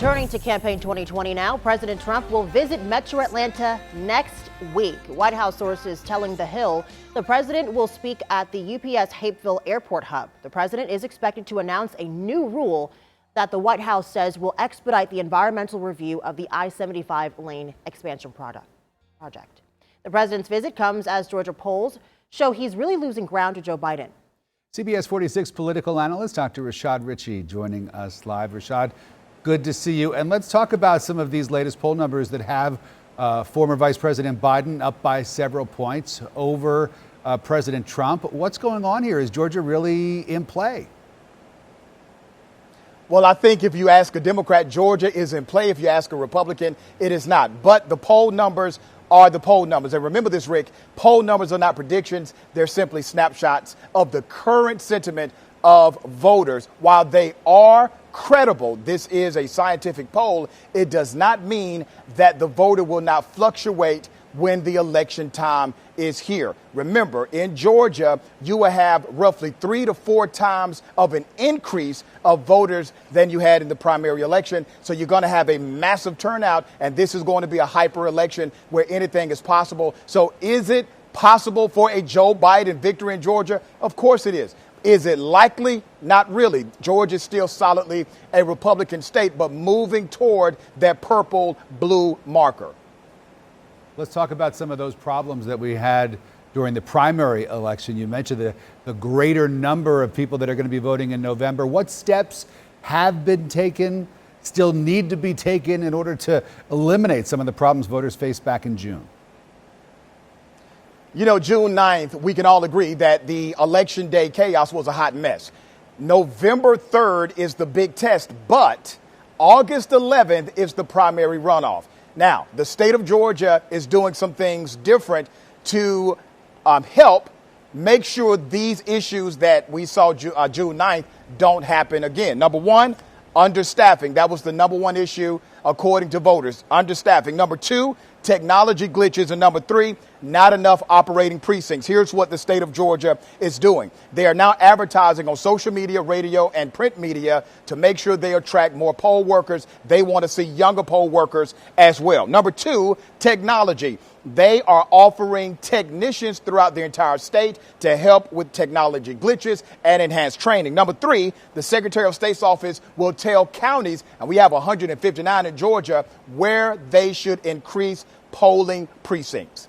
Turning to campaign 2020 now, President Trump will visit Metro Atlanta next week. White House sources telling The Hill the president will speak at the UPS Hapeville Airport hub. The president is expected to announce a new rule that the White House says will expedite the environmental review of the I-75 lane expansion project. The president's visit comes as Georgia polls show he's really losing ground to Joe Biden. CBS 46 political analyst Dr. Rashad Richey joining us live. Rashad, good to see you. And let's talk about some of these latest poll numbers that have former Vice President Biden up by several points over President Trump. What's going on here? Is Georgia really in play? Well, I think if you ask a Democrat, Georgia is in play. If you ask a Republican, it is not. But the poll numbers are the poll numbers. And remember this, Rick, poll numbers are not predictions. They're simply snapshots of the current sentiment of voters. While they are credible, this is a scientific poll, it does not mean that the voter will not fluctuate when the election time is here. Remember, in Georgia, you will have roughly 3 to 4 times of an increase of voters than you had in the primary election. So you're going to have a massive turnout, and this is going to be a hyper election where anything is possible. So is it possible for a Joe Biden victory in Georgia? Of course it is. Is it likely? Not really. Georgia is still solidly a Republican state, but moving toward that purple-blue marker. Let's talk about some of those problems that we had during the primary election. You mentioned the greater number of people that are going to be voting in November. What steps have been taken, still need to be taken in order to eliminate some of the problems voters faced back in June? You know, June 9th, we can all agree that the election day chaos was a hot mess. November 3rd is the big test, but August 11th is the primary runoff. Now, the state of Georgia is doing some things different to help make sure these issues that we saw June 9th don't happen again. Number one, understaffing. That was the number one issue, according to voters. Understaffing. Number two, technology glitches. And number three, not enough operating precincts. Here's what the state of Georgia is doing. They are now advertising on social media, radio, and print media to make sure they attract more poll workers. They want to see younger poll workers as well. Number two, technology. They are offering technicians throughout the entire state to help with technology glitches and enhance training. Number three, the Secretary of State's office will tell counties, and we have 159 in Georgia, where they should increase polling precincts.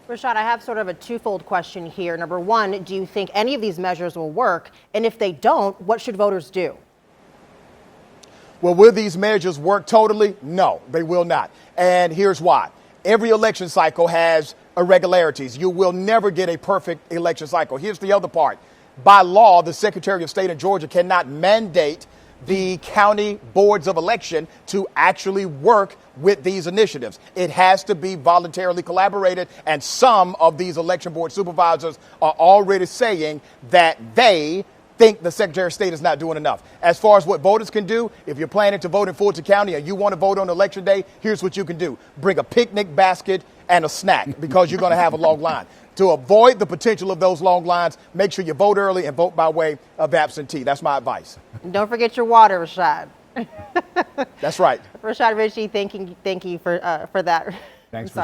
Rashad, I have sort of a twofold question here. Number one, do you think any of these measures will work? And if they don't, what should voters do? Well, will these measures work totally? No, they will not. And here's why. Every election cycle has irregularities. You will never get a perfect election cycle. Here's the other part. By law, the Secretary of State in Georgia cannot mandate the county boards of election to actually work with these initiatives. It has to be voluntarily collaborated, and some of these election board supervisors are already saying that they think the Secretary of State is not doing enough. As far as what voters can do, if you're planning to vote in Fulton County and you want to vote on election day, here's what you can do. Bring a picnic basket and a snack because you're going to have a long line. To avoid the potential of those long lines, make sure you vote early and vote by way of absentee. That's my advice. Don't forget your water, Rashad. That's right. Rashad Richey, thank you for that. Thanks.